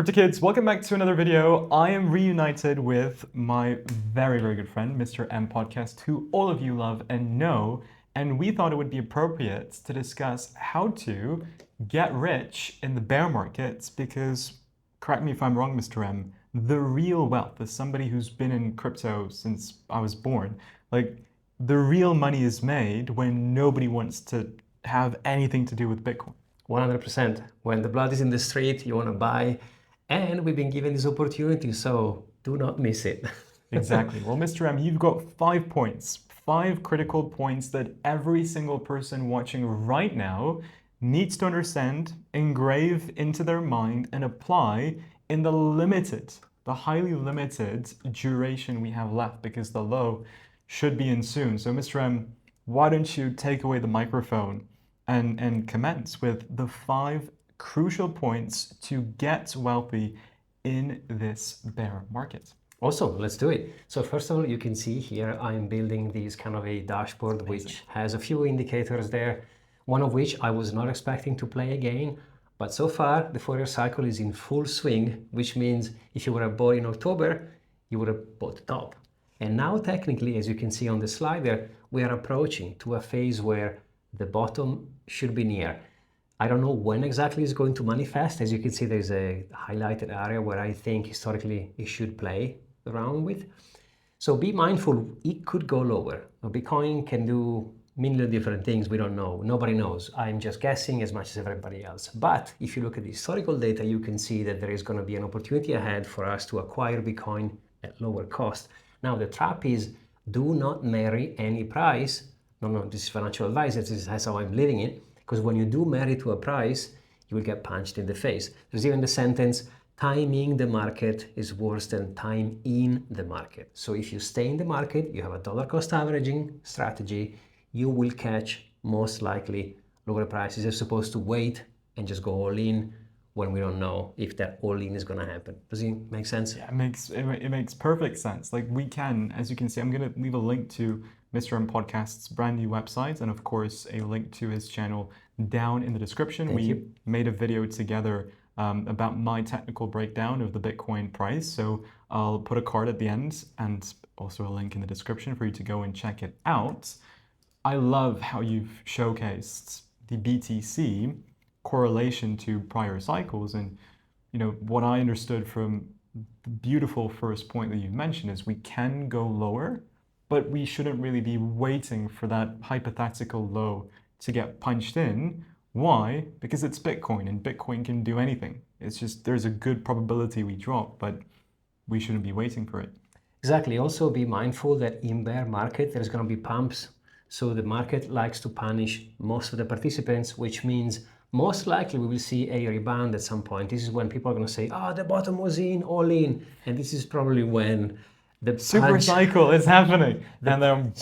Crypto Kids, welcome back to another video. I am reunited with my very, very good friend, Mr. M Podcast, who all of you love and know. And we thought it would be appropriate to discuss how to get rich in the bear markets because, correct me if I'm wrong, Mr. M, the real wealth, as somebody who's been in crypto since I was born, like the real money is made when nobody wants to have anything to do with Bitcoin. 100%. When the blood is in the street, you want to buy. And we've been given this opportunity, so do not miss it. Exactly. Well, Mr. M, you've got 5 points, 5 critical points that every single person watching right now needs to understand, engrave into their mind, and apply in the highly limited duration we have left because the low should be in soon. So, Mr. M, why don't you take away the microphone and commence with the 5 crucial points to get wealthy in this bear market? Awesome, let's do it. So first of all, you can see here I'm building this kind of a dashboard which has a few indicators there, one of which I was not expecting to play again, but so far the Fourier cycle is in full swing, which means if you were bought in October, you would have bought the top. And now technically, as you can see on the slide there, we are approaching to a phase where the bottom should be near. I don't know when exactly it's going to manifest. As you can see, there's a highlighted area where I think historically it should play around with. So be mindful, it could go lower. Bitcoin can do million different things, we don't know. Nobody knows. I'm just guessing as much as everybody else. But if you look at the historical data, you can see that there is going to be an opportunity ahead for us to acquire Bitcoin at lower cost. Now, the trap is do not marry any price. No, this is financial advice. That's how I'm living it. Because when you do marry to a price, you will get punched in the face. There's even the sentence, timing the market is worse than time in the market. So if you stay in the market, you have a dollar cost averaging strategy, you will catch most likely lower prices as opposed to wait and just go all in when we don't know if that all in is going to happen. Does it make sense? Yeah, it makes perfect sense. Like we can, as you can see, I'm going to leave a link to Mr. M Podcast's brand new website and of course a link to his channel down in the description. Thank we you. made a video together about my technical breakdown of the Bitcoin price. So I'll put a card at the end and also a link in the description for you to go and check it out. I love how you've showcased the BTC correlation to prior cycles. And what I understood from the beautiful first point that you mentioned is we can go lower, but we shouldn't really be waiting for that hypothetical low to get punched in. Why? Because it's Bitcoin and Bitcoin can do anything. It's just there's a good probability we drop, but we shouldn't be waiting for it. Exactly. Also be mindful that in bear market, there's going to be pumps. So the market likes to punish most of the participants, which means most likely we will see a rebound at some point. This is when people are going to say, the bottom was in, all in. And this is probably when the super cycle is happening. And then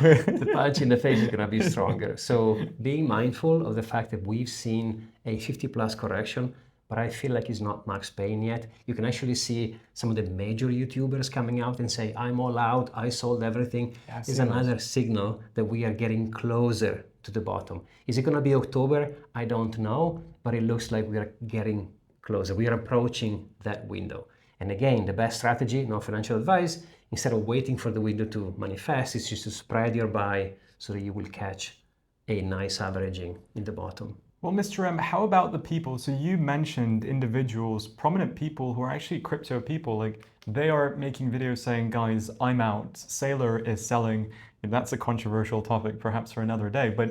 the punch in the face is going to be stronger. So being mindful of the fact that we've seen a 50 plus correction, but I feel like it's not max pain yet. You can actually see some of the major YouTubers coming out and say, I'm all out, I sold everything. Yeah, it's another signal that we are getting closer to the bottom. Is it going to be October? I don't know, but it looks like we are getting closer. We are approaching that window. And again, the best strategy, no financial advice, instead of waiting for the window to manifest, is just to spread your buy so that you will catch a nice averaging in the bottom. Well, Mr. M, how about the people? So you mentioned individuals, prominent people who are actually crypto people, like they are making videos saying, guys, I'm out, Sailor is selling. And that's a controversial topic perhaps for another day, but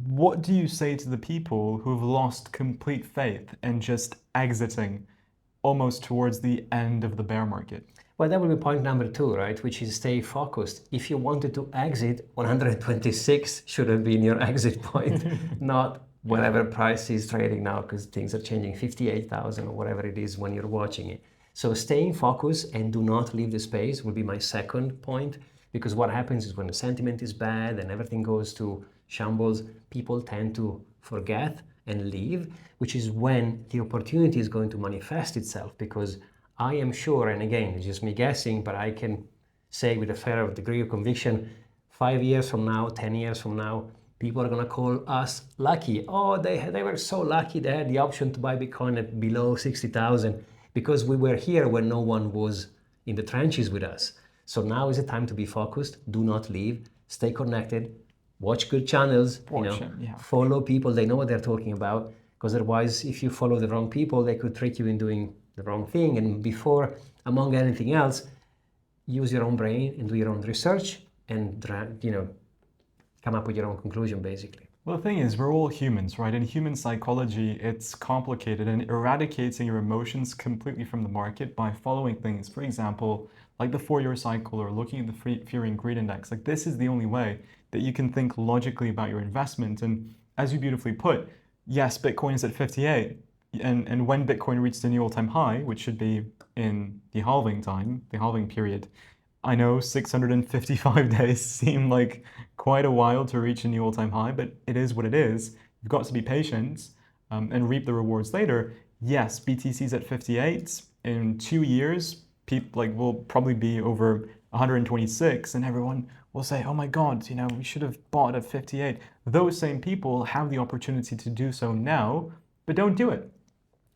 what do you say to the people who have lost complete faith and just exiting almost towards the end of the bear market? Well, that will be point number 2, right? Which is stay focused. If you wanted to exit, 126 should have been your exit point, not whatever price is trading now, because things are changing, 58,000 or whatever it is when you're watching it. So staying focused and do not leave the space will be my second point, because what happens is when the sentiment is bad and everything goes to shambles, people tend to forget and leave, which is when the opportunity is going to manifest itself. Because I am sure, and again, it's just me guessing, but I can say with a fair degree of conviction, 5 years from now, 10 years from now, People are going to call us lucky. Oh, they were so lucky they had the option to buy Bitcoin at below 60,000 because we were here when no one was in the trenches with us. So now is the time to be focused. Do not leave. Stay connected. Watch good channels. Follow people. They know what they're talking about. Because otherwise, if you follow the wrong people, they could trick you in doing the wrong thing. And before, among anything else, use your own brain and do your own research and come up with your own conclusion, basically. Well, the thing is, we're all humans, right? In human psychology, it's complicated, and eradicating your emotions completely from the market by following things, for example, like the 4-year cycle or looking at the fear and greed index. Like, this is the only way that you can think logically about your investment. And as you beautifully put, yes, Bitcoin is at 58. And when Bitcoin reached a new all-time high, which should be in the halving period, I know 655 days seem like quite a while to reach a new all-time high, but it is what it is. You've got to be patient and reap the rewards later. Yes, BTC's at 58. In 2 years, people will probably be over 126, and everyone will say, "Oh my God, we should have bought at 58." Those same people have the opportunity to do so now, but don't do it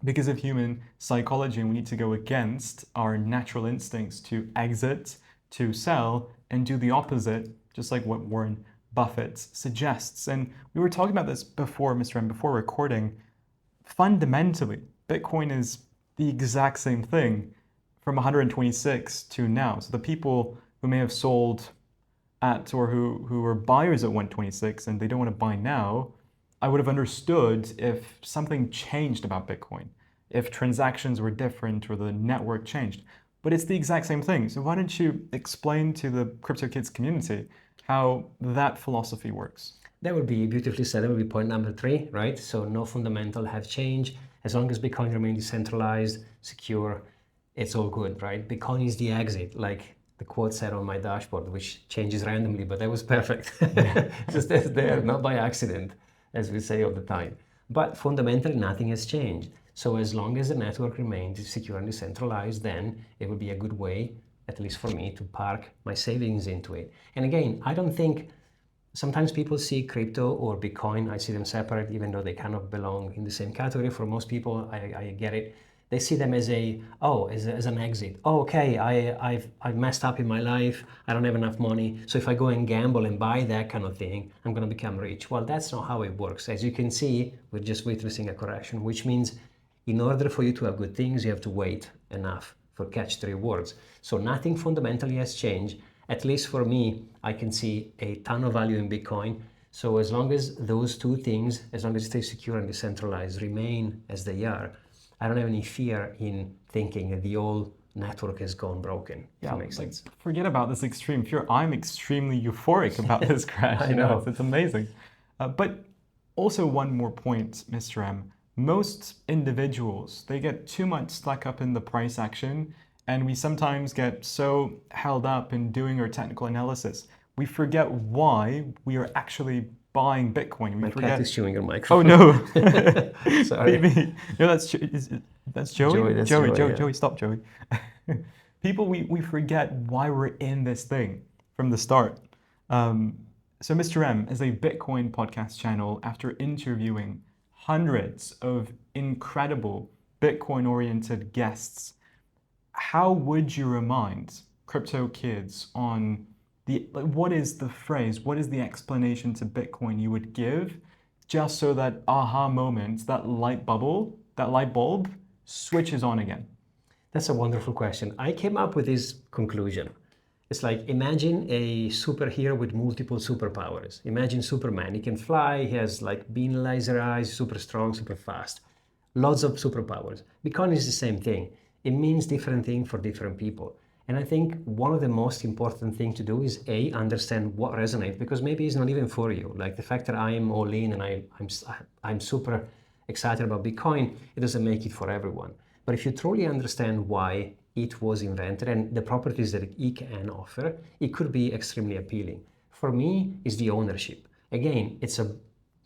because of human psychology, and we need to go against our natural instincts to exit, to sell, and do the opposite, just like what Warren Buffett suggests. And we were talking about this before, Mr. M, before recording. Fundamentally, Bitcoin is the exact same thing from 126 to now. So the people who may have sold at, or who were buyers at 126 and they don't want to buy now, I would have understood if something changed about Bitcoin, if transactions were different or the network changed. But it's the exact same thing. So why don't you explain to the Crypto Kids community how that philosophy works? That would be beautifully said. That would be point number 3, right? So no fundamental have changed. As long as Bitcoin remains decentralized, secure, it's all good, right? Bitcoin is the exit, like the quote said on my dashboard, which changes randomly, but that was perfect. Just that's there, not by accident, as we say all the time. But fundamentally, nothing has changed. So as long as the network remains secure and decentralized, then it would be a good way, at least for me, to park my savings into it. And again, I don't think, sometimes people see crypto or Bitcoin, I see them separate, even though they kind of belong in the same category. For most people, I get it. They see them as as an exit. Oh, okay, I've messed up in my life. I don't have enough money. So if I go and gamble and buy that kind of thing, I'm going to become rich. Well, that's not how it works. As you can see, we're just witnessing a correction, which means in order for you to have good things, you have to wait enough for catch the rewards. So nothing fundamentally has changed. At least for me, I can see a ton of value in Bitcoin. So as long as those two things, as long as it stays secure and decentralized, remain as they are, I don't have any fear in thinking that the whole network has gone broken. Yeah, that makes sense. Forget about this extreme fear. I'm extremely euphoric about this crash. I know. It's amazing. But also one more point, Mr. M. Most individuals, they get too much stuck up in the price action, and we sometimes get so held up in doing our technical analysis. We forget why we are actually buying Bitcoin. My cat is chewing your Oh microphone. no! Sorry. No, that's Joey. Joey, stop, Joey. People, we forget why we're in this thing from the start. So, Mr. M, as a Bitcoin podcast channel, after interviewing hundreds of incredible Bitcoin-oriented guests, how would you remind crypto kids on what is the phrase, what is the explanation to Bitcoin you would give, just so that aha moment, that light bulb switches on again? That's a wonderful question. I came up with this conclusion. It's like, imagine a superhero with multiple superpowers. Imagine Superman. He can fly, he has beam laser eyes, super strong, super fast. Lots of superpowers. Bitcoin is the same thing. It means different things for different people. And I think one of the most important things to do is understand what resonates, because maybe it's not even for you. Like the fact that I'm all in and I'm super excited about Bitcoin, it doesn't make it for everyone. But if you truly understand why it was invented and the properties that it can offer, it could be extremely appealing. For me, it's the ownership. Again, it's a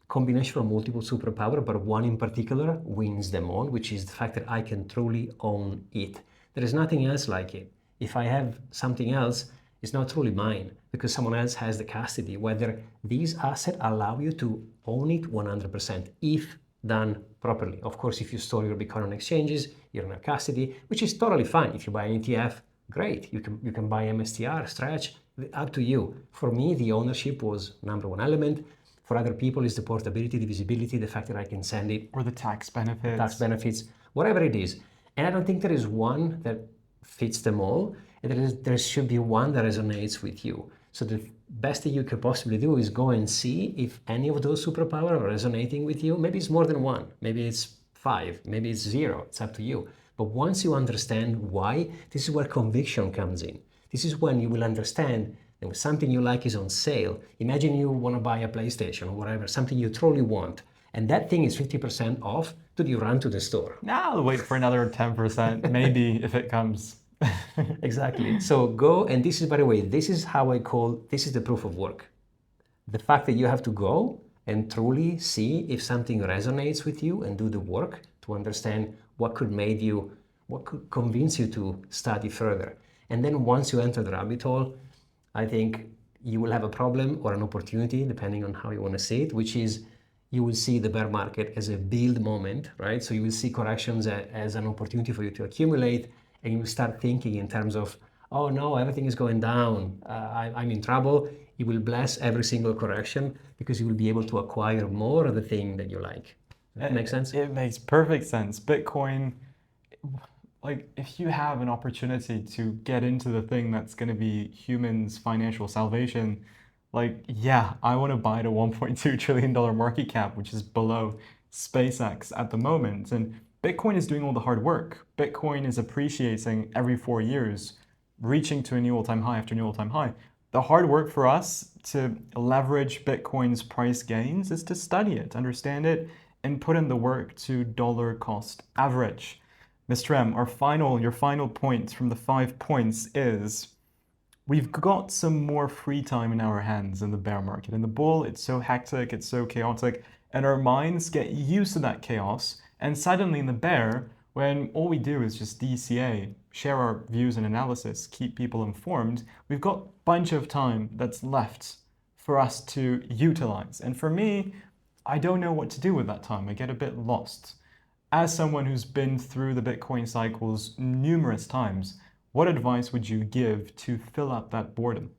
combination of multiple superpower, but one in particular wins them all, which is the fact that I can truly own it. There is nothing else like it. If I have something else, It's not truly mine because someone else has the custody, whether these assets allow you to own it 100% if done properly. Of course, if you store your Bitcoin on exchanges, you're in a custody, which is totally fine. If you buy an ETF, great. You can buy MSTR, Stretch, up to you. For me, the ownership was number one element. For other people, is the portability, the visibility, the fact that I can send it, Or the tax benefits. tax benefits, whatever it is. And I don't think there is one that fits them all. And there should be one that resonates with you. So the best thing you could possibly do is go and see if any of those superpowers are resonating with you. Maybe it's more than one. Maybe it's 5. Maybe it's 0. It's up to you. But once you understand why, this is where conviction comes in. This is when you will understand that when something you like is on sale. Imagine you want to buy a PlayStation or whatever, something you truly want, and that thing is 50% off. Do you run to the store? Now I'll wait for another 10%, maybe if it comes. Exactly. So go, and this is, by the way, this is how I call, this is the proof of work. The fact that you have to go and truly see if something resonates with you and do the work to understand what could convince you to study further. And then once you enter the rabbit hole, I think you will have a problem or an opportunity, depending on how you want to see it, which is you will see the bear market as a build moment, right? So you will see corrections as an opportunity for you to accumulate, and you will start thinking in terms of, oh no, everything is going down, I'm in trouble. You will bless every single correction because you will be able to acquire more of the thing that you like. Does that make sense? It makes perfect sense. Bitcoin, like if you have an opportunity to get into the thing that's going to be humans' financial salvation, like, yeah, I want to buy the $1.2 trillion market cap, which is below SpaceX at the moment. And Bitcoin is doing all the hard work. Bitcoin is appreciating every 4 years, reaching to a new all-time high after new all-time high. The hard work for us to leverage Bitcoin's price gains is to study it, understand it, and put in the work to dollar cost average. Mr. M, your final point from the 5 points is we've got some more free time in our hands in the bear market. In the bull, it's so hectic, it's so chaotic, and our minds get used to that chaos. And suddenly in the bear, when all we do is just DCA, share our views and analysis, keep people informed, we've got a bunch of time that's left for us to utilize. And for me, I don't know what to do with that time. I get a bit lost. As someone who's been through the Bitcoin cycles numerous times, what advice would you give to fill up that boredom?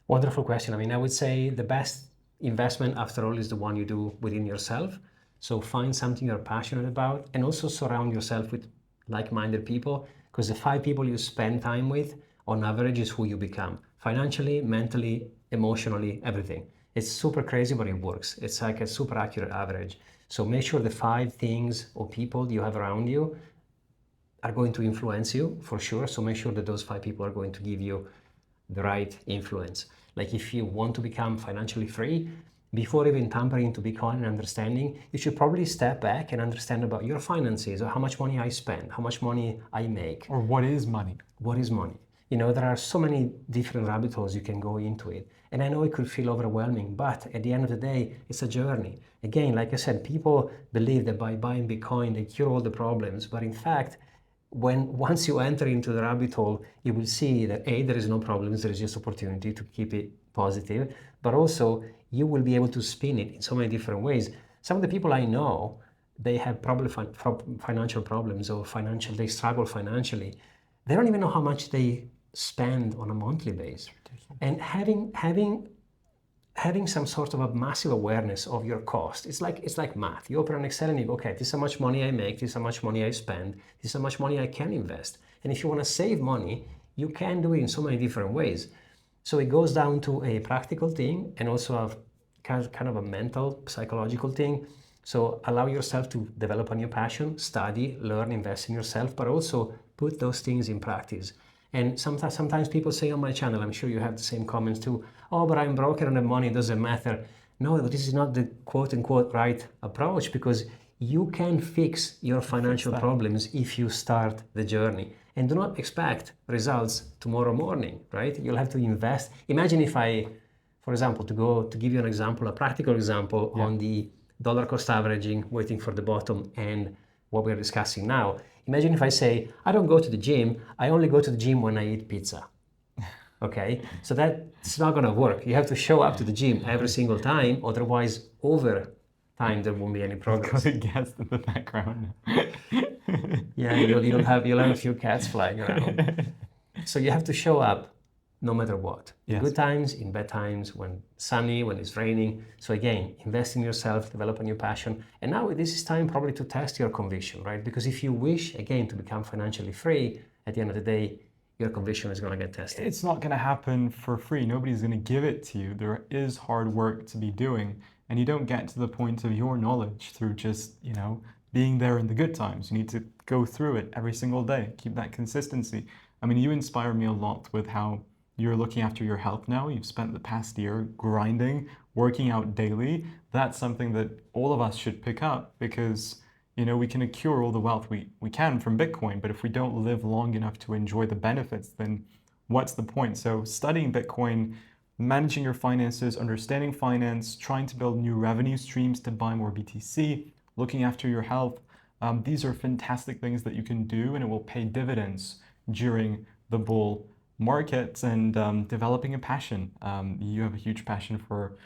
Wonderful question. I mean, I would say the best investment, after all, is the one you do within yourself. So find something you're passionate about and also surround yourself with like-minded people, because the 5 people you spend time with, on average, is who you become. Financially, mentally, emotionally, everything. It's super crazy, but it works. It's like a super accurate average. So make sure the 5 things or people you have around you are going to influence you for sure. So make sure that those 5 people are going to give you the right influence. Like if you want to become financially free, before even tampering into Bitcoin and understanding, you should probably step back and understand about your finances, or how much money I spend, how much money I make. Or what is money? What is money? You know, there are so many different rabbit holes you can go into it. And I know it could feel overwhelming, but at the end of the day, it's a journey. Again, like I said, people believe that by buying Bitcoin, they cure all the problems. But in fact, once you enter into the rabbit hole, you will see that A, there is no problems, there is just opportunity to keep it positive, but also you will be able to spin it in so many different ways. Some of the people I know, they have financial problems or they struggle financially. They don't even know how much they spend on a monthly basis. And having some sort of a massive awareness of your cost, it's like math. You open an Excel and you go, okay, this is how much money I make, this is how much money I spend, this is how much money I can invest. And if you want to save money, you can do it in so many different ways. So it goes down to a practical thing and also a kind of a mental, psychological thing. So allow yourself to develop a new passion, study, learn, invest in yourself, but also put those things in practice. And sometimes people say on my channel, I'm sure you have the same comments too, oh, but I'm broke and the money doesn't matter. No, this is not the quote unquote right approach, because you can fix your financial problems if you start the journey. And do not expect results tomorrow morning, right? You'll have to invest. Imagine if for example, to give you an example, a practical example on the dollar cost averaging, waiting for the bottom, and what we're discussing now. Imagine if I say, I don't go to the gym, I only go to the gym when I eat pizza. Okay, so that's not gonna work. You have to show up to the gym every single time, otherwise over time there won't be any progress. Got a guest in the background. Yeah, you'll have a few cats flying around. So you have to show up no matter what. In Yes. good times, in bad times, when sunny, when it's raining. So again, invest in yourself, develop a new passion. And now this is time probably to test your conviction, right? Because if you wish, again, to become financially free, at the end of the day, your conviction is going to get tested. It's not going to happen for free. Nobody's going to give it to you. There is hard work to be doing, and you don't get to the point of your knowledge through just, being there in the good times. You need to go through it every single day. Keep that consistency. I mean, you inspire me a lot with how you're looking after your health now. You've spent the past year grinding, working out daily. That's something that all of us should pick up because we can accrue all the wealth we can from Bitcoin, but if we don't live long enough to enjoy the benefits, then what's the point? So studying Bitcoin, managing your finances, understanding finance, trying to build new revenue streams to buy more BTC, looking after your health, these are fantastic things that you can do, and it will pay dividends during the bull markets. And developing a passion. You have a huge passion for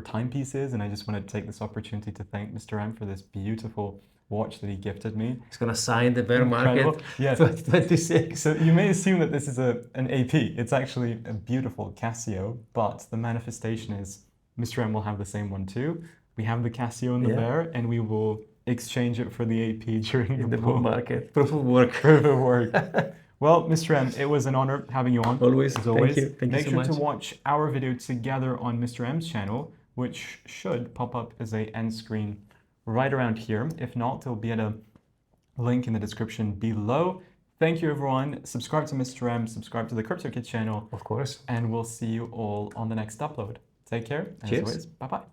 timepieces, and I just want to take this opportunity to thank Mr. M for this beautiful watch that he gifted me. It's going to sign the bear Incredible. market Yes. 2026. So you may assume that this is an AP. It's actually a beautiful Casio, but the manifestation is Mr. M will have the same one too. We have the Casio and the bear, and we will exchange it for the AP during the bull market. Proof of work. Proof of work. Well, Mr. M, it was an honor having you on. Always. As always. Thank you. Thank Make you so sure much. to watch our video together on Mr. M's channel, which should pop up as a end screen right around here. If not, it'll be at a link in the description below. Thank you, everyone. Subscribe to Mr. M, subscribe to the Crypto Kid channel. Of course. And we'll see you all on the next upload. Take care. As Cheers. always, bye-bye.